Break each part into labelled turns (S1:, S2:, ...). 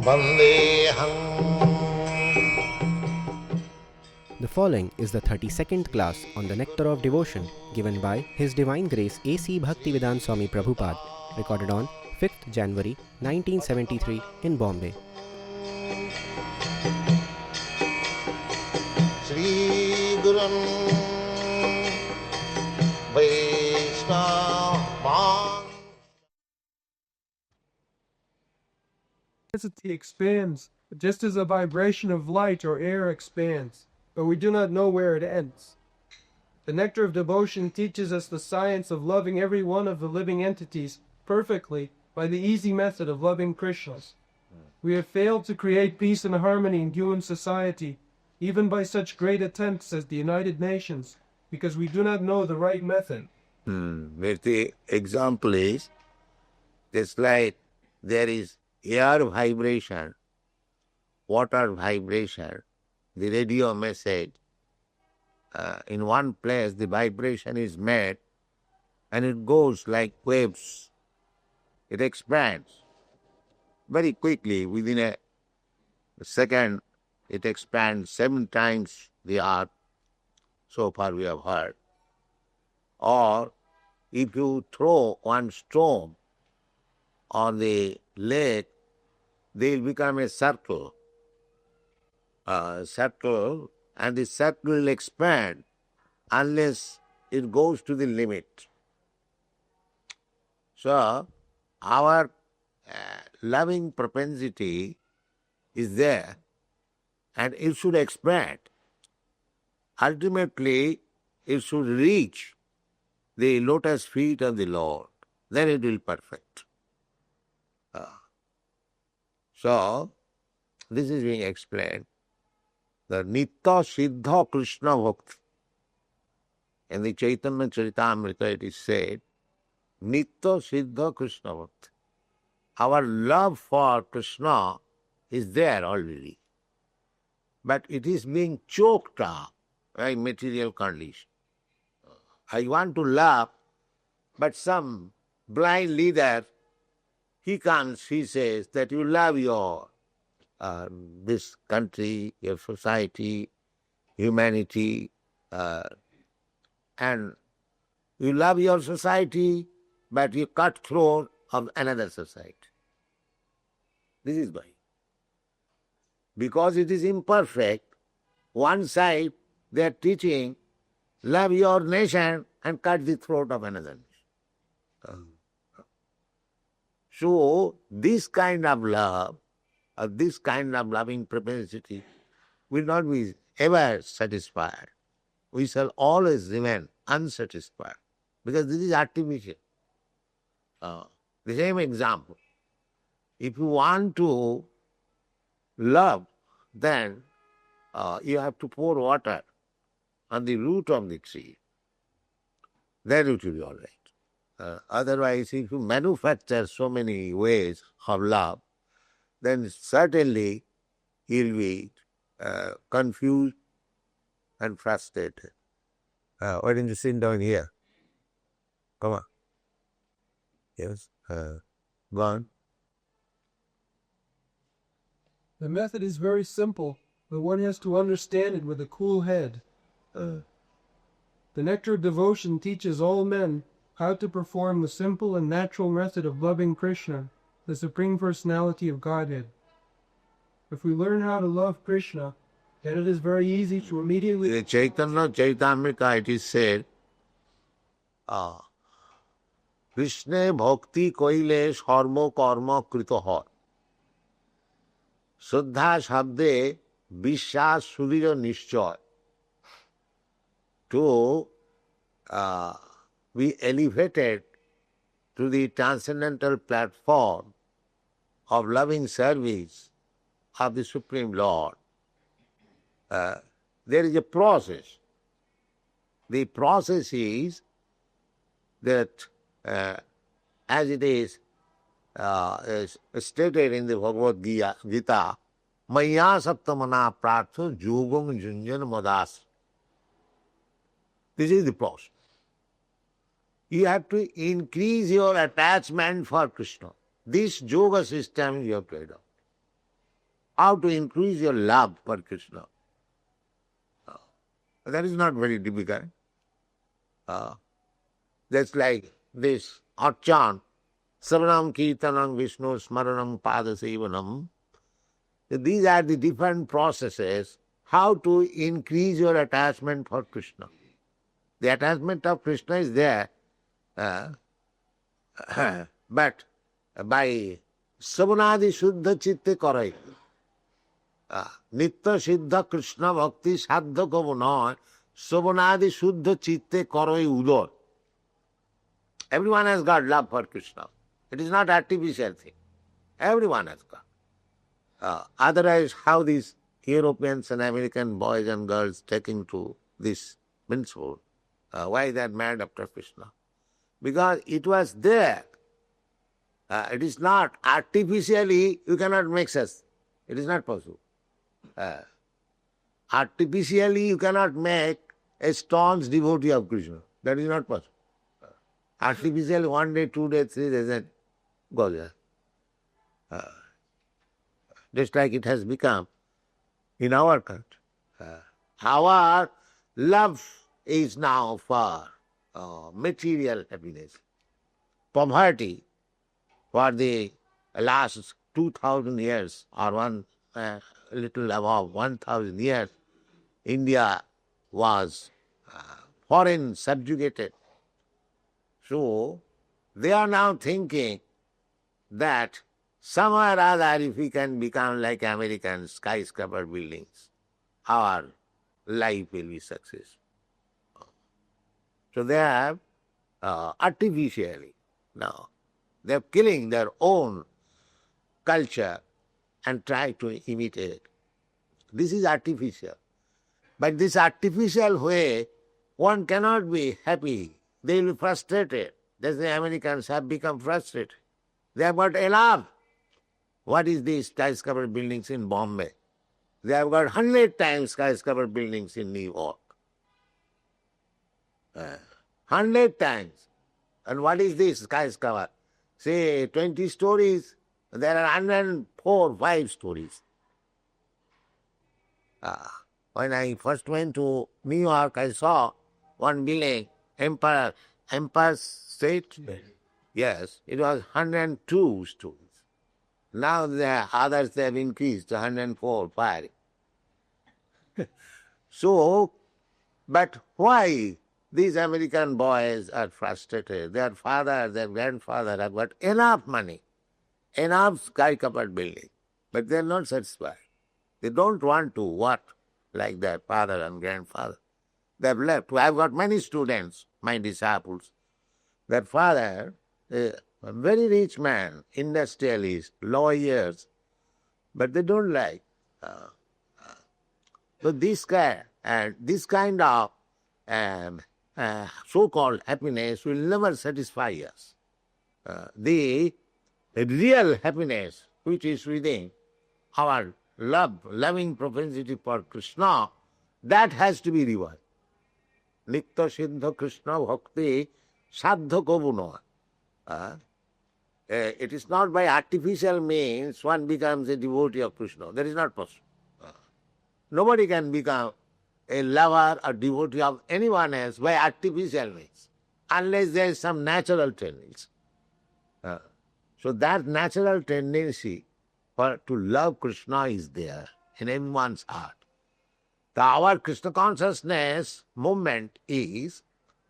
S1: Vandeham.
S2: The following is the 32nd class on the Nectar of Devotion given by His Divine Grace A.C. Bhaktivedanta Swami Prabhupada, recorded on 5th January 1973 in Bombay.
S1: Sri Gurun Vaishnava.
S3: Intensity expands, just as a vibration of light or air expands, but we do not know where it ends. The Nectar of Devotion teaches us the science of loving every one of the living entities perfectly by the easy method of loving Krishna. We have failed to create peace and harmony in human society, even by such great attempts as the United Nations, because we do not know the right method.
S4: The example is, just like there is air vibration, water vibration, the radio message, in one place the vibration is made and it goes like waves. It expands very quickly. Within a second, it expands 7 times the earth, so far we have heard. Or if you throw one stone on the lake, they will become a circle. And the circle will expand unless it goes to the limit. So, our loving propensity is there and it should expand. Ultimately, it should reach the lotus feet of the Lord. Then it will perfect. So, this is being explained. The Nitya Siddha Krishna Bhakti. In the Chaitanya Charitamrita it is said, Nitya Siddha Krishna Bhakti. Our love for Krishna is there already. But it is being choked up by material condition. I want to love, but some blind leader, he comes, he says that you love your this country, your society, humanity, and you love your society, but you cut throat of another society. This is why. Because it is imperfect, one side they are teaching, love your nation and cut the throat of another nation. So, this kind of love, or this kind of loving propensity will not be ever satisfied. We shall always remain unsatisfied because this is artificial. The same example. If you want to love, then you have to pour water on the root of the tree. Then it will be all right. Otherwise, if you manufacture so many ways of love, then certainly you'll be confused and frustrated. Why don't you sit down here? Come on. Yes. Go on.
S3: The method is very simple, but one has to understand it with a cool head. The Nectar of Devotion teaches all men how to perform the simple and natural method of loving Krishna, the Supreme Personality of Godhead. If we learn how to love Krishna, then it is very easy to immediately...
S4: The Chaitanya Charitamrita it is said, Krishna bhakti koile sarva karma krito har. Shuddha shabde vishwas sudhira nishchoy. To be elevated to the transcendental platform of loving service of the Supreme Lord, there is a process. The process is that, as it is stated in the Bhagavad Gita, Maya Saptamana Pratha Yogam Junjan Madas. This is the process. You have to increase your attachment for Krishna. This yoga system you have to adopt. how to increase your love for Krishna. That is not very difficult. That's like this Acharya, Savanam Kirtanam Vishnu Smaranam Padasevanam. These are the different processes how to increase your attachment for Krishna. The attachment of Krishna is there, but by Savanadi Shuddha Chitte Karai. Nitya Siddha Krishna Bhakti Saddha Kavana Savanadi Shuddha Chitte Karai Udor. Everyone has got love for Krishna. It is not artificial thing. Everyone has got. Otherwise, how these Europeans and American boys and girls taking to this principle? Why they are mad after Krishna? Because it was there. It is not artificially, you cannot mix us. It is not possible. Artificially, you cannot make a staunch devotee of Krishna. That is not possible. Artificially, 1 day, 2 days, 3 days, and goes there. Just like it has become in our country. Our love is now for material happiness. Poverty for the last 2,000 years or a little above 1,000 years, India was foreign subjugated. So they are now thinking that somewhere or other if we can become like American skyscraper buildings, our life will be successful. So they have artificially now, they are killing their own culture and try to imitate. This is artificial. But this artificial way, one cannot be happy. They will be frustrated. That's the Americans have become frustrated. They have got enough. What is these skyscraper buildings in Bombay? They have got 100 times skyscraper buildings in New York. 100 times. And what is this skyscraper? Say 20 stories, there are 104, 5 stories. When I first went to New York, I saw one building, Empire State. Yes, it was 102 stories. Now the others have increased to 104, 5. So, but why these American boys are frustrated? Their father, their grandfather have got enough money, enough skyscraper building, but they are not satisfied. They don't want to work like their father and grandfather. They have left. I have got many students, my disciples. Their father, a very rich man, industrialist, lawyers, but they don't like. So this kind of so-called happiness will never satisfy us. The real happiness which is within our loving propensity for Krishna, that has to be revived. Nitya Siddha Krishna Bhakti Saddha Kavuna. It is not by artificial means one becomes a devotee of Krishna. That is not possible. Nobody can become a lover or devotee of anyone else by artificial means, unless there is some natural tendency. So that natural tendency to love Krishna is there in everyone's heart. Our Krishna consciousness movement is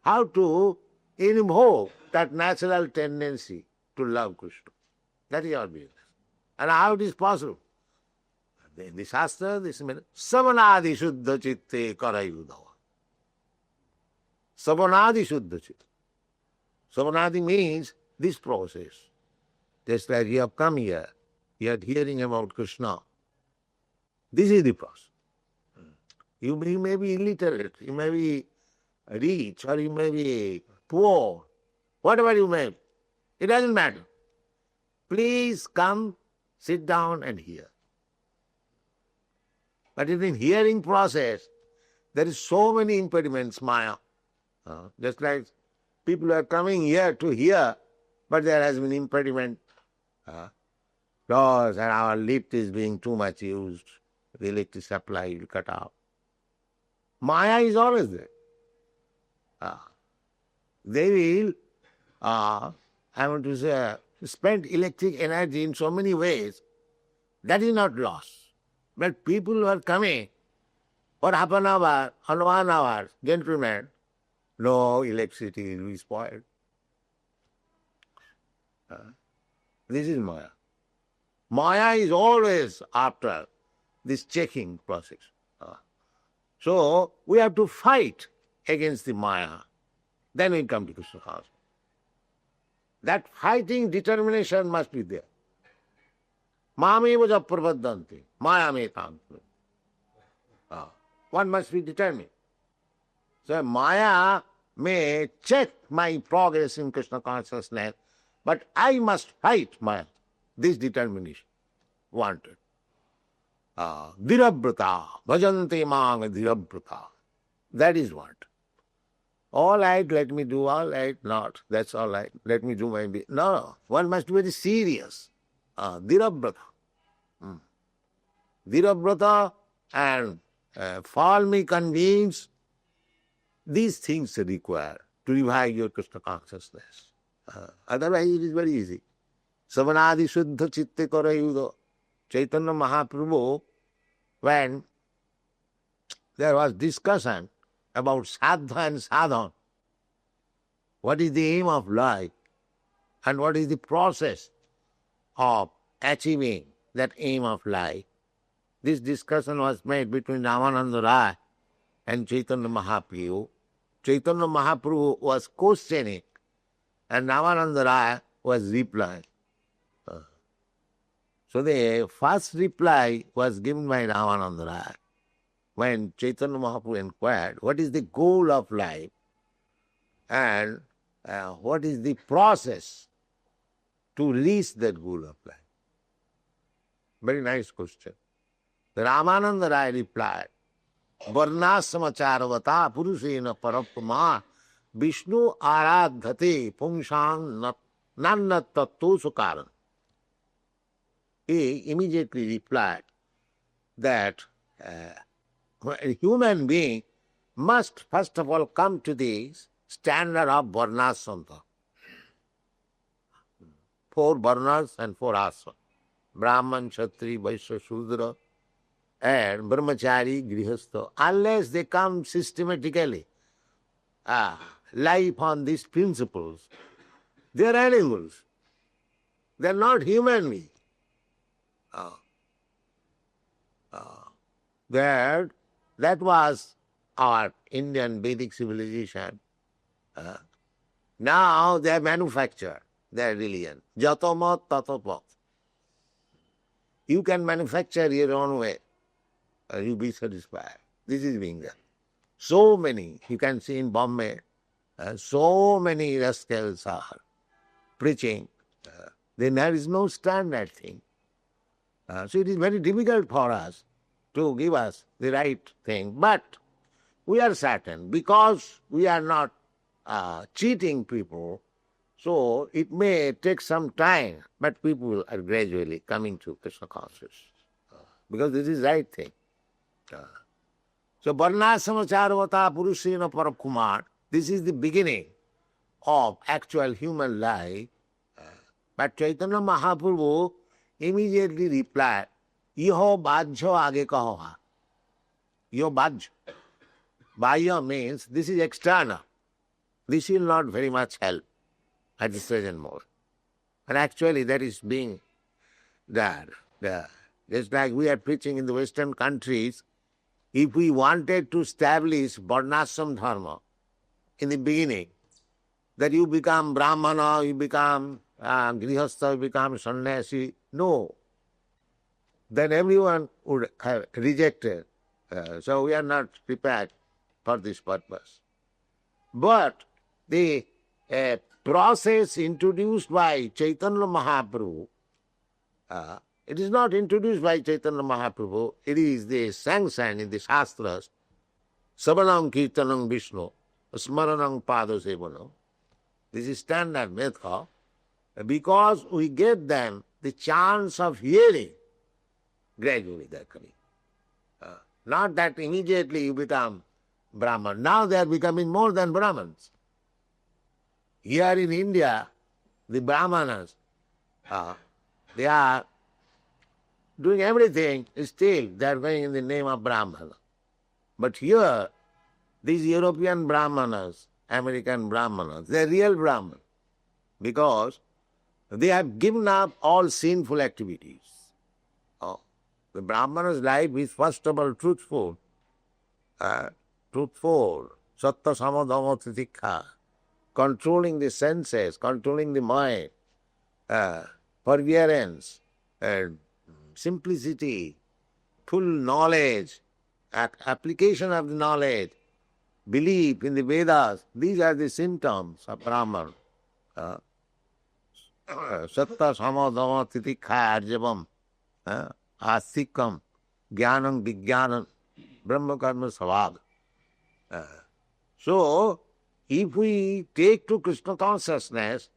S4: how to invoke that natural tendency to love Krishna. That is our business. And how it is possible? In the Shastra, this means Savanadi Shuddha Chitte Karayudava. Savanadi Shuddha Chitta. Savanadi means this process. Just like you have come here, you are hearing about Krishna. This is the process. You may be illiterate, you may be rich, or you may be poor, whatever you may be. It doesn't matter. Please come, sit down and hear. But in the hearing process, there is so many impediments, Maya. Just like people are coming here to hear, but there has been impediment. Because and our lift is being too much used, the electric supply will cut off. Maya is always there. They will, I want to say, spend electric energy in so many ways. That is not loss. But people who are coming for half an hour or 1 hour, gentlemen, no electricity will be spoiled. This is Maya. Maya is always after this checking process. So we have to fight against the Maya. Then we come to Krishna consciousness. That fighting determination must be there. Mameva prapadanti, Maya me tantu. One must be determined. So Maya may check my progress in Krishna consciousness, but I must fight Maya. This determination wanted. Dhirabrata, bhajante mang dhirabrata. That is what. All right, let me do, all right, not. That's all right. Let me do my bit. No, one must be very serious. Dhirabrata. Dhirabrata and firmly convinced. These things are required to revive your Krishna consciousness. Otherwise it is very easy. Savanadi Shuddha Chitte Karayuda. Chaitanya Mahaprabhu, when there was discussion about sadha and sadhan, what is the aim of life and what is the process of achieving that aim of life, this discussion was made between Ramananda Rai and Chaitanya Mahaprabhu. Chaitanya Mahaprabhu was questioning and Ramananda Rai was replying. So the first reply was given by Ramananda Rai when Chaitanya Mahaprabhu inquired, what is the goal of life and what is the process to reach that goal of life? Very nice question. The Ramananda Rai replied, Varnasamacharvata Purushena Parapama Vishnu Aradhate Pungsang Nanna Tattu Sukaran. He immediately replied that a human being must first of all come to the standard of Varnasanta. 4 Varnas and 4 Asana. Brahman, Kshatri, Vaishya, Shudra and Brahmachari, Grihastha. Unless they come systematically, life on these principles, they are animals. They are not human beings. That was our Indian Vedic civilization. Now they manufacture their religion. Jatamat tatapat. You can manufacture your own way. You'll be satisfied. This is being done. So many, you can see in Bombay, so many rascals are preaching. Then there is no standard thing. So it is very difficult for us to give us the right thing. But we are certain, because we are not cheating people, so it may take some time, but people are gradually coming to Krishna consciousness. Because this is the right thing. So Varnasamacharvata Purushena Parakumar, this is the beginning of actual human life. But Chaitanya Mahaprabhu immediately replied, Iho bhajyo age kahoha. Iho bhajyo. Bhajya means this is external. This will not very much help at this present moment. And actually that is being done. Just like we are preaching in the Western countries, if we wanted to establish Varnashram Dharma in the beginning, that you become Brahmana, you become Grihastha, you become Sannyasi, no. Then everyone would have rejected. So we are not prepared for this purpose. But the process introduced by Chaitanya Mahaprabhu, it is not introduced by Chaitanya Mahaprabhu, it is the sanction in the Shastras, Savanam Kirtanam Vishnu, Smaranam Pada Sevanam. This is standard method. Because we get them the chance of hearing, gradually they are coming. Not that immediately you become Brahman. Now they are becoming more than Brahmins. Here in India, the Brahmanas, they are doing everything, still they are going in the name of Brahmana. But here, these European Brahmanas, American Brahmanas, they are real Brahmanas because they have given up all sinful activities. The Brahmana's life is first of all truthful, sattva samadhamma titikha, controlling the senses, controlling the mind, perseverance, simplicity, full knowledge, application of the knowledge, belief in the Vedas. These are the symptoms of Brahman. Sattva samadhamma titikha arjavam, astikam, jnanam vijnanam, brahma karma savag. So, if we take to Krishna consciousness,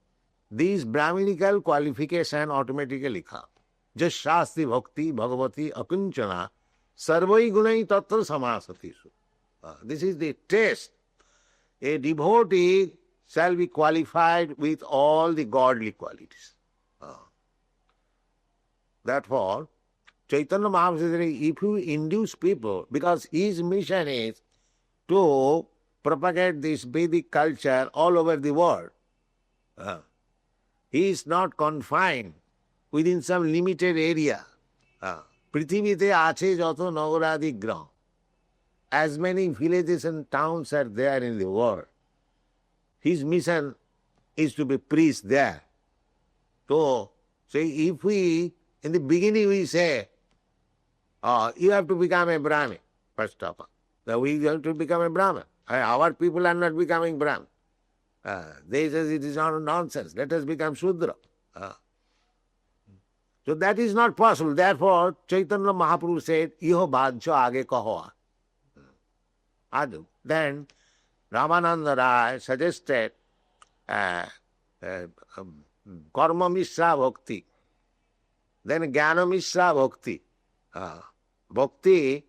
S4: these Brahminical qualification automatically come. Just shasti bhakti bhagavati akunchana sarvai gunai tatra samasatisu. This is the test. A devotee shall be qualified with all the godly qualities. Therefore, Chaitanya Mahaprabhu says, if you induce people, because his mission is to propagate this Vedic culture all over the world. He is not confined within some limited area. Prithivite ache jato nagaradik gram. As many villages and towns are there in the world. His mission is to be preached there. So, say if we, in the beginning we say, you have to become a Brahmin, first of all. So we have to become a Brahmin. Our people are not becoming Brahmin. They say it is not nonsense. Let us become Shudra. So that is not possible. Therefore, Chaitanya Mahaprabhu said, Iho bhajya age kaho. Then Ramananda Rai suggested karma mishra bhakti. Then jnana mishra bhakti. Bhakti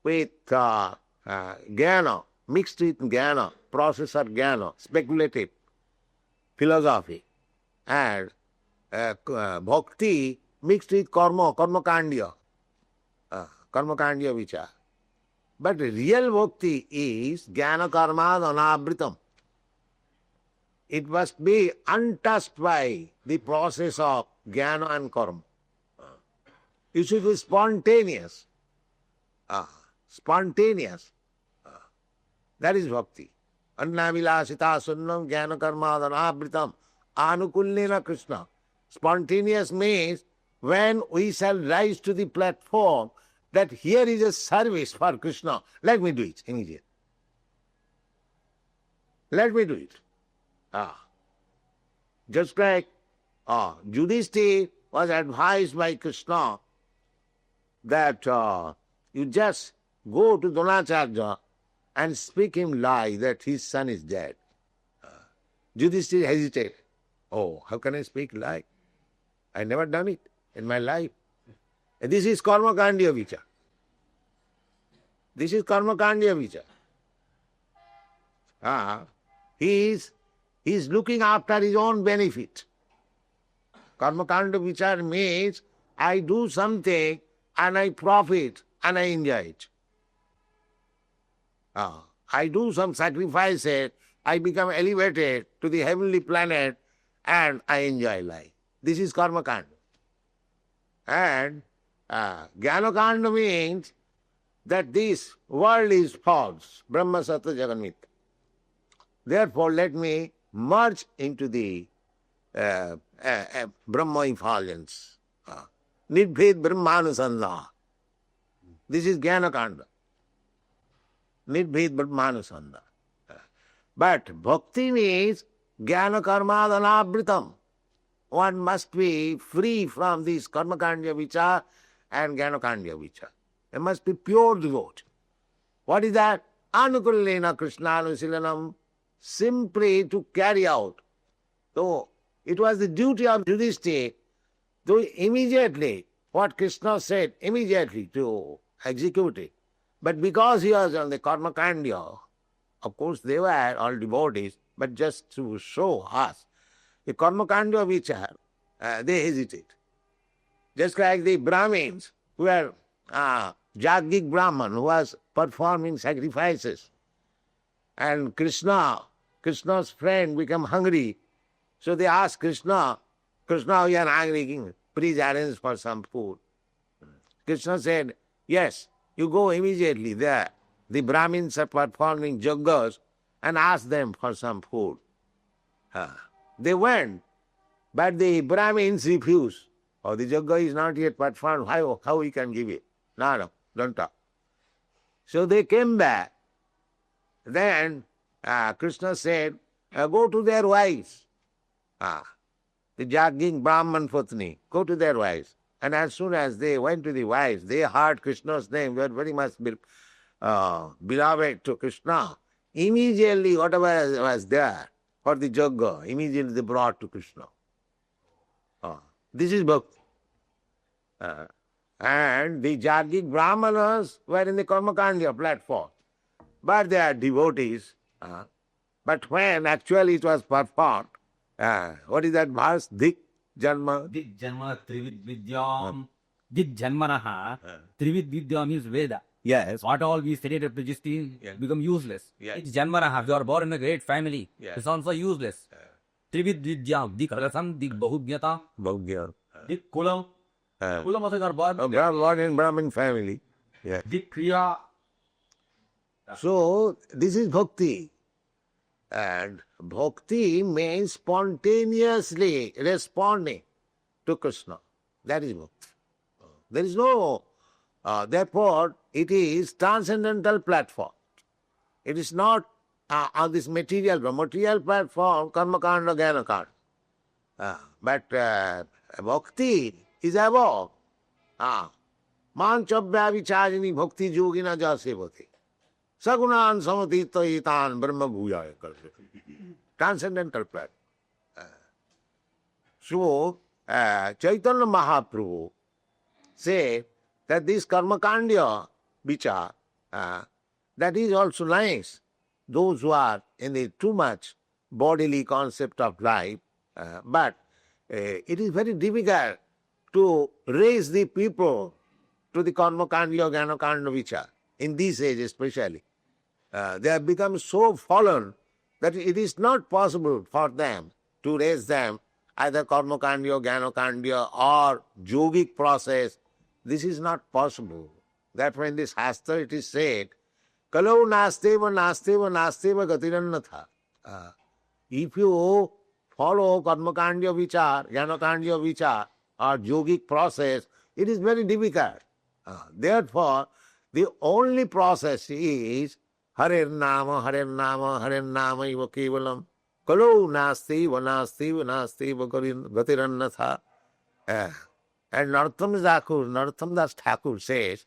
S4: with jnana, mixed with jnana, process of jnana, speculative philosophy. And bhakti mixed with karma, karma kandya vichar. But real bhakti is jnana karma anavritam. It must be untouched by the process of jnana and karma. It should be spontaneous. Spontaneous. That is bhakti. Annavilasita sunnam jnana karma anavritam anukullena Krishna. Spontaneous means when we shall rise to the platform that here is a service for Krishna, let me do it immediately. Let me do it. Just like Yudhishthira was advised by Krishna that you just go to Dronacharya and speak him lie that his son is dead. Yudhishthira hesitated. Oh, how can I speak lie? I never done it in my life. And this is karma kandya vichar. This is karma kandya vichar. He is looking after his own benefit. Karma kandya vichar means I do something and I profit and I enjoy it. I do some sacrifices, I become elevated to the heavenly planet and I enjoy life. This is karma kanda. And jnana kanda means that this world is false, Brahma Sattva Jagat Mithya. Therefore, let me merge into the Brahma effulgence. Nidbhed Brahmanusandha. This is jnana kanda. Nidbhed Brahmanusandha. But bhakti means jnana karma anavritam. One must be free from this karma kandya vichar and jnana kandya vichar. There must be pure devote. What is that? Anukullena Krishnānusilanam, simply to carry out. So it was the duty of Yudhishthira to immediately, what Krishna said, immediately to execute it. But because he was on the karma kandya, of course they were all devotees, but just to show us the karma kandya vichar, they hesitate. Just like the Brahmins who were Jaggic Brahman who was performing sacrifices, and Krishna's friend became hungry. So they asked Krishna, Krishna, we are hungry, please arrange for some food. Krishna said, yes, you go immediately there. The Brahmins are performing yajnas and ask them for some food. They went, but the Brahmins refused. Oh, the yajna is not yet performed, how we can give it? No, don't talk. So they came back. Then Krishna said, go to their wives. The Jaggic Brahman Patni, go to their wives. And as soon as they went to the wives, they heard Krishna's name, they were very much beloved to Krishna. Immediately, whatever was there for the yajna, immediately they brought to Krishna. This is bhakti. And the Jaggic Brahmanas were in the Karmakandya platform. But they are devotees. But when actually it was performed, what is that verse? Dik Janma?
S5: Dik Janma Trivid Vidyam. Dik Janmanaha. Trivid Vidyam is Veda.
S4: Yes.
S5: What all we studied up to just become useless.
S4: Yes.
S5: It's Janmanaha. You are born in a great family.
S4: Yes.
S5: It's also useless. Trivid Vidyam. Dik Rasam. Dik Bahudhyata.
S4: Bhagavad.
S5: Dik Kulam. Kulam also you are born.
S4: Born in Brahmin family. Yes.
S5: Dik Kriya.
S4: So, this is bhakti. And bhakti means spontaneously responding to Krishna. That is bhakti. There is no, therefore, it is transcendental platform. It is not on this material platform, karma kanda, jnana kanda. But bhakti is above. Manchabhya vichajini bhakti yogina jasevati. Sagunan samatita itan brahma bhujaya karse. Transcendental platform. So, Chaitanya Mahaprabhu say that this karmakandya vichar, that is also nice. Those who are in the too much bodily concept of life, but it is very difficult to raise the people to the karmakandya, jnanakandya vichar, in this age especially. They have become so fallen that it is not possible for them to raise them either karmakandya, jnanakandya or yogic process. This is not possible. Therefore in this Shastra it is said, Kalau nasteva nasteva nasteva gatirannatha. If you follow karmakandya vichar, jnanakandya vichar or yogic process, it is very difficult. Therefore, the only process is Harer Nama, Harer Nama, Harer Nama iva kevalam. Kalau nasteva nasteva nasteva gatirannatha. And Narottam Das Thakur says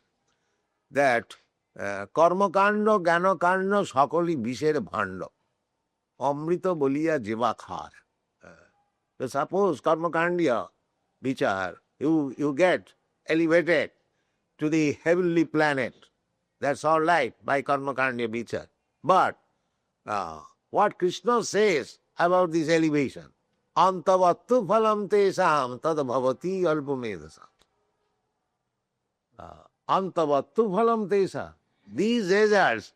S4: that কর্মকাণ্ড জ্ঞানকাণ্ড সকলই বিষের ভাণ্ড অমৃত বলিয়া জিবা খার. So suppose karmakandya vichar, you get elevated to the heavenly planet. That's all right by karmakandya vichar. But what Krishna says about this elevation, antavattu phalam tesam tad bhavati alpamedasam. Antavattu phalam tesam. These results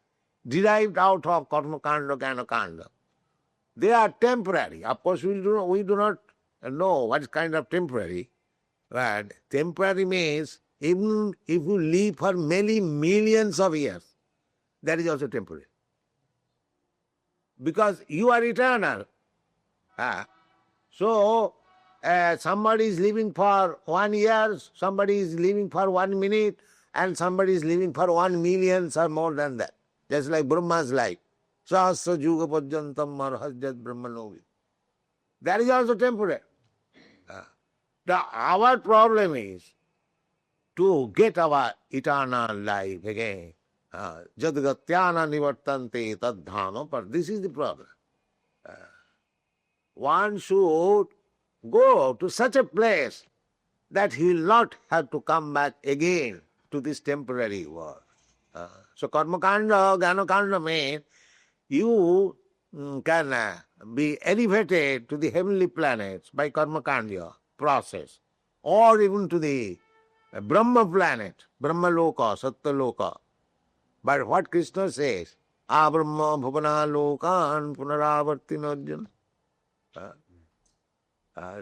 S4: derived out of karmakanda, jnanakanda, they are temporary. Of course, we do not know what kind of temporary. But temporary means even if you live for many millions of years, that is also temporary. Because you are eternal. So, somebody is living for 1 year, somebody is living for 1 minute, and somebody is living for 1 million or more than that. Just like Brahma's life. Sahasra juga pajyantam marhajat brahmanovi. That is also temporary. Our problem is to get our eternal life again. Jadgatyana nivartante tadhano, but this is the problem. One should go to such a place that he will not have to come back again to this temporary world. So karmakanda, jnanakanda means you can be elevated to the heavenly planets by karmakanda process, or even to the Brahma planet, Brahma loka, Satya loka. But what Krishna says, Abrahma bhuvana lokan punaravartinarjuna.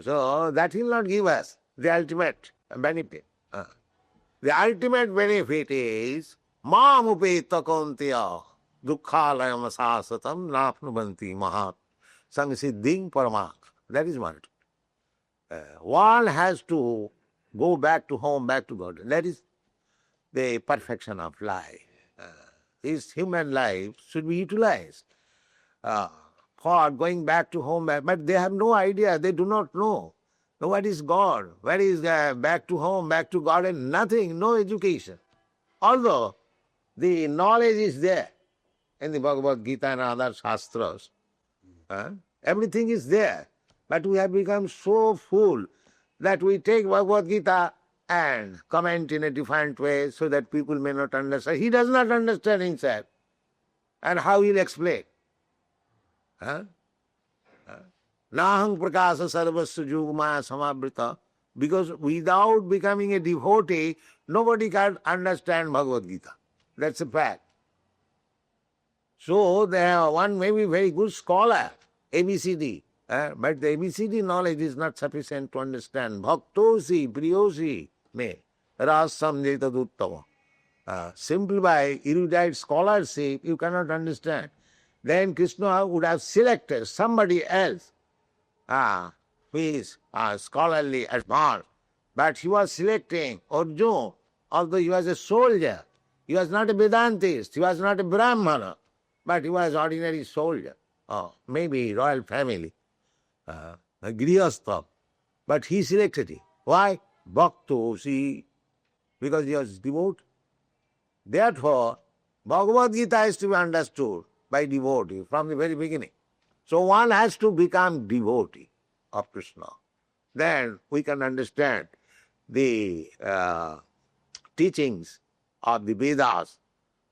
S4: So that will not give us the ultimate benefit. The ultimate benefit is mamupeta kontiya dukkhalayam asasatam napnubanti mahat sangsiddhing paramat. That is one. One has to go back to home, back to God. That is the perfection of life. This human life should be utilized for going back to home, but they have no idea, they do not know. What is God? Where is back to home, back to God, and nothing, no education. Although the knowledge is there in the Bhagavad Gita and other Shastras, everything is there, but we have become so full that we take Bhagavad Gita and comment in a different way so that people may not understand. He does not understand himself. And how he'll explain? Nahang prakasa sarvasya yugmaya samabrita. Because without becoming a devotee, nobody can understand Bhagavad Gita. That's a fact. So one may be very good scholar, ABCD, but the ABCD knowledge is not sufficient to understand. Bhaktosi, priyosi, me, rasam jetaduttama. Simply by erudite scholarship, you cannot understand. Then Krishna would have selected somebody else who is scholarly advanced. But he was selecting Arjuna, although he was a soldier. He was not a Vedantist, he was not a Brahmana, but he was ordinary soldier, maybe royal family, a Grihastha. But he selected him. Why? Bhakto, see, because he was devout. Therefore, Bhagavad Gita is to be understood by devotee from the very beginning. So one has to become devotee of Krishna. Then we can understand the teachings of the Vedas.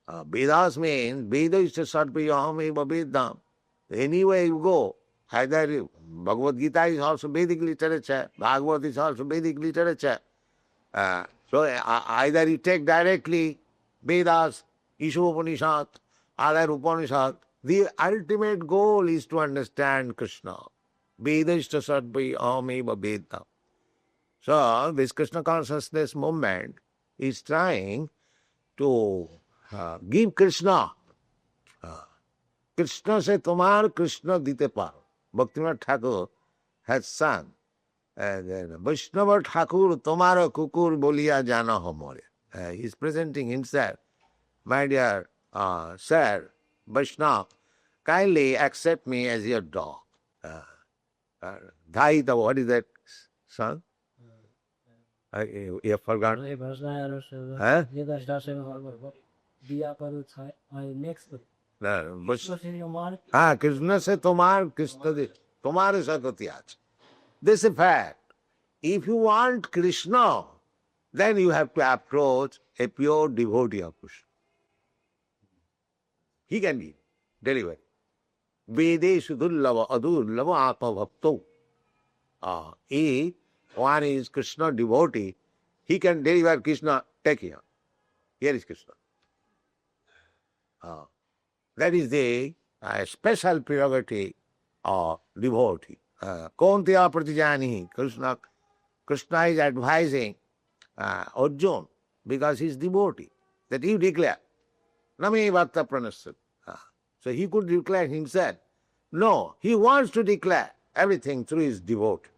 S4: Vedas means Veda is a sarvayaham eva vedam. Anywhere you go, either Bhagavad Gita is also Vedic literature, Bhagavad is also Vedic literature. So either you take directly Vedas, Ishopanishad, other Upanishad. The ultimate goal is to understand Krishna. Vedashta sarvayaham eva vedam. So this Krishna consciousness movement is trying to give Krishna. Krishna se tomar Krishna dite paro. Bhaktivinoda Thakur has sung. And then Vaishnava Thakur tomara kukur bolia jana homore. He is presenting himself. My dear sir, Vaishnava, kindly accept me as your dog. Dhaita, what is that song? You have forgotten? Krishna se tomar Krishna de tomare sakati acha. This is a fact. If you want Krishna, then you have to approach a pure devotee of Krishna. He can be delivered. Vedeshu dullava adullava atma bhakto. If one is Krishna devotee, he can deliver Krishna, take him. Here is Krishna. That is the special prerogative of devotee. Kontiya pratijani, Krishna is advising Arjuna because he is devotee, that you declare. Name varta pranasya. So he could declare himself. No, he wants to declare everything through his devotee.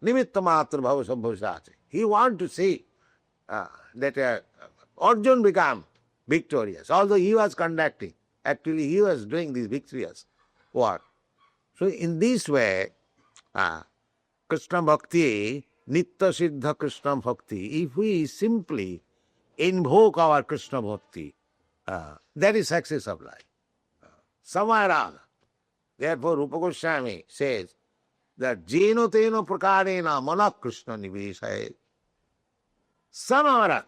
S4: Nimitta matra bhava sambhavasati. He wants to see that Arjuna become victorious. Although he was conducting, actually he was doing this victorious work. So in this way, Krishna Bhakti, Nitya Siddha Krishna Bhakti, if we simply invoke our Krishna Bhakti, that is success of life. Somewhere or other. Therefore Rupa Goswami says, that jeno teno prakarena manak Krishna nivesaya. Samarak,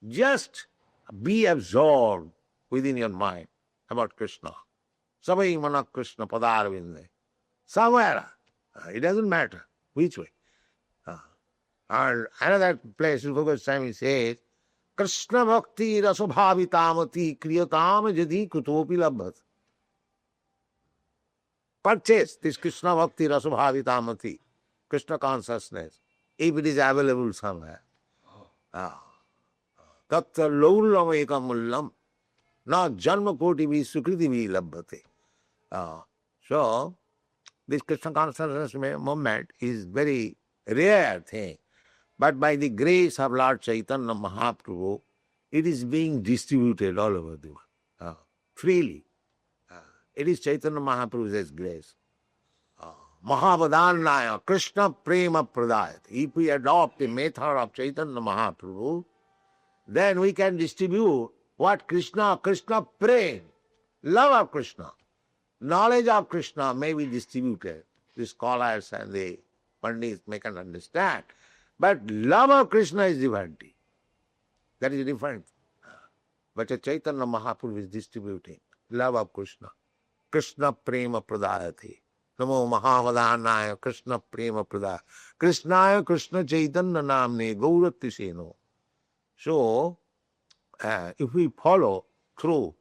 S4: just be absorbed within your mind about Krishna. Savai manak Krishna padarvinde. Somewhere, it doesn't matter which way. And another place, Bhagavad Swami says, Krishna bhakti rasabhavitamati kriyatam jadi kutopi labhat. Purchase this Krishna bhakti rasabhavitamati, Krishna consciousness, if it is available somewhere. Tatta laulam ekam mullam, na janma koti vi sukriti vi labhate. So, this Krishna consciousness moment is very rare thing. But by the grace of Lord Chaitanya Mahaprabhu, it is being distributed all over the world, freely. It is Chaitanya Mahaprabhu's grace. Mahavadannaya, Krishna Prema Pradayat. If we adopt the method of Chaitanya Mahaprabhu, then we can distribute what Krishna Prema, love of Krishna, knowledge of Krishna may be distributed. The scholars and the pandits may can understand. But love of Krishna is divinity. That is different. But a Chaitanya Mahaprabhu is distributing love of Krishna. Krishna Prema Pradayati. Namo Mahavadhanaya Krishna Prema Pradayati. Krishnaya Krishna Chaitanya Namne Gauratiseno. So, if we follow through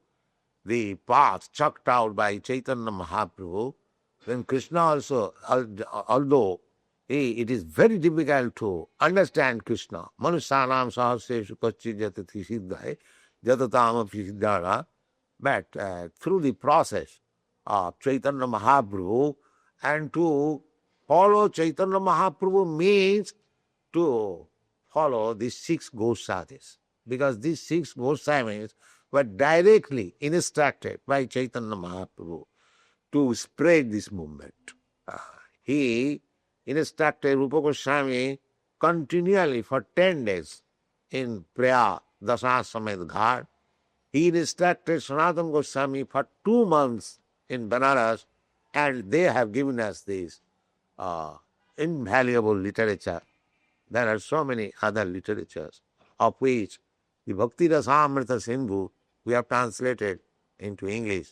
S4: the path chalked out by Chaitanya Mahaprabhu, then Krishna also, although it is very difficult to understand Krishna. Manusyanam sahasreshu kachchit jatati siddhai jatatam api siddhara. But through the process of Chaitanya Mahaprabhu, and to follow Chaitanya Mahaprabhu means to follow these 6 Goswadis. Because these 6 Goswamis were directly instructed by Chaitanya Mahaprabhu to spread this movement. He instructed Rupa Goswami continually for 10 days in prayer, Dasasamed Ghat. He instructed Sanatana Goswami for 2 months in Banaras, and they have given us this invaluable literature. There are so many other literatures, of which the Bhakti Rasamrita Sindhu we have translated into English,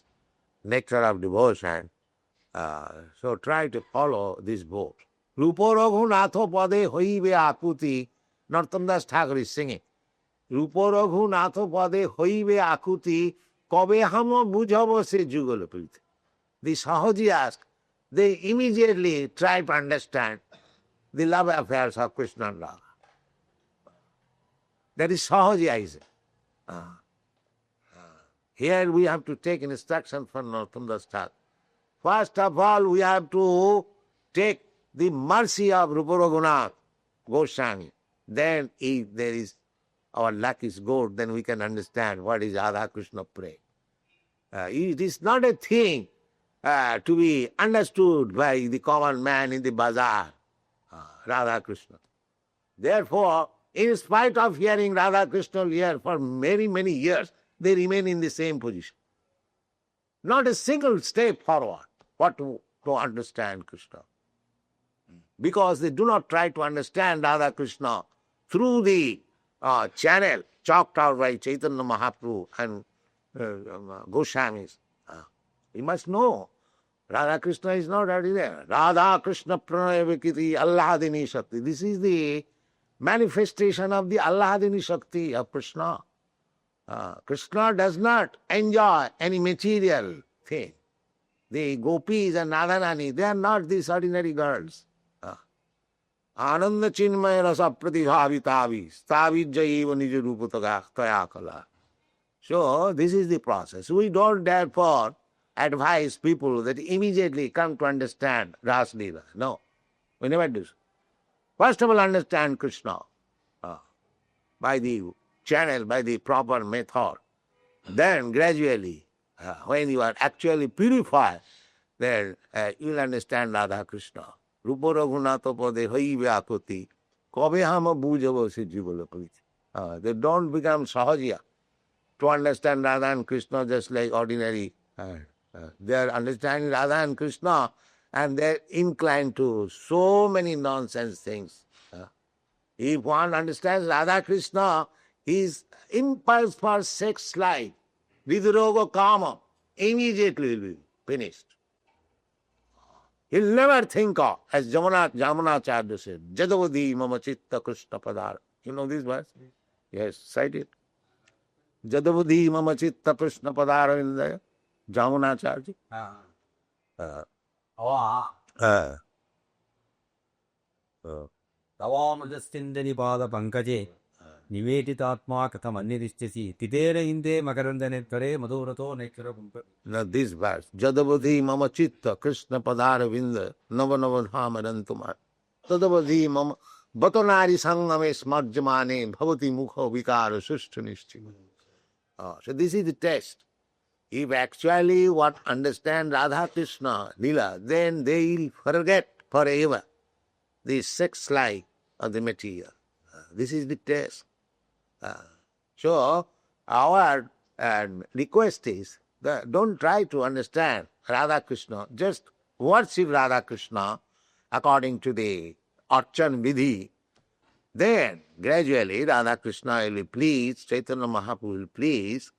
S4: Nectar of Devotion. So try to follow this book. Rupa Raghunatha Pade Hoibe Akuti, Narottam Das Thakur is singing. Rupa Raghunatha Pade Hoibe Akuti, Kobe Hamo Bujhavo Se Jugala Priti. The Sahaji ask, they immediately try to understand the love affairs of Krishna and Radha. That is Sahaji, I say. Here we have to take instruction from Narottam Das Thakur. First of all, we have to take the mercy of Rupa Raghunath Goswami. Then if there is, our luck is good, then we can understand what is Radha-Krishna Prema. It is not a thing to be understood by the common man in the bazaar, Radha-Krishna. Therefore, in spite of hearing Radha-Krishna here for many, many years, they remain in the same position. Not a single step forward to understand Krishna. Because they do not try to understand Radha-Krishna through the channel chalked out by Chaitanya Mahaprabhu and Goswamis. You must know, Radha-Krishna is not already there. Radha-Krishna Pranaya-Vikiti Allahadini Shakti. This is the manifestation of the Allahadini Shakti of Krishna. Krishna does not enjoy any material thing. The gopis and Radharani, they are not these ordinary girls. Ananda chinmaya rasa pratibhavitavi stavijjaiva nija rupataga tayakala. So this is the process. We don't therefore advise people that immediately come to understand Ras Leela. No, we never do so. First of all, understand Krishna by the channel, by the proper method. Then gradually, when you are actually purified, then you will understand Radha Krishna. Rupa Raghunatha Pade Haive Akuti, Kobe Hama Bujava Se Jivala Priti. They don't become Sahajiya to understand Radha and Krishna just like ordinary. They are understanding Radha and Krishna and they're inclined to so many nonsense things. If one understands Radha-Krishna, his impulse for sex life, Viduroga Kama, immediately will be finished. He'll never think of, as Jamunacharya said, Jadavadi mama chitta Krishna padara. You know this verse? Yes, cite it. Jadavadi mama chitta Krishna padara in there. Jamunacharya.
S5: तवामजस्तिन्दनि पाद पंकजे निवेदितात्मा कथम अन्यदिष्टसि तितेर इंदे मकरंदने करे मधुरतो नेक्षर कुंप.
S4: Now this verse, Jadavadhi mama chitta Krishna padara vinda nava nava dhamarantumar. Tadavadhi mama batonari sangame smarjamane bhavati mukha vikara sushtanishti. So this is the test. If actually one understand Radha Krishna Lila, then they will forget forever the sex life of the material. This is the test. So our request is that don't try to understand Radha Krishna, just worship Radha Krishna according to the Archan Vidhi. Then gradually Radha Krishna will be pleased, Chaitanya Mahaprabhu will please,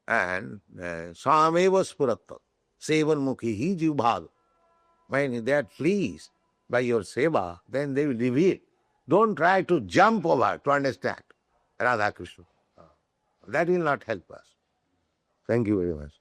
S4: and Swameva Spuratta, Sevan Mukhi Hi Jivbhava. When they are pleased by your seva, then they will reveal. Don't try to jump over to understand Radha Krishna. That will not help us. Thank you very much.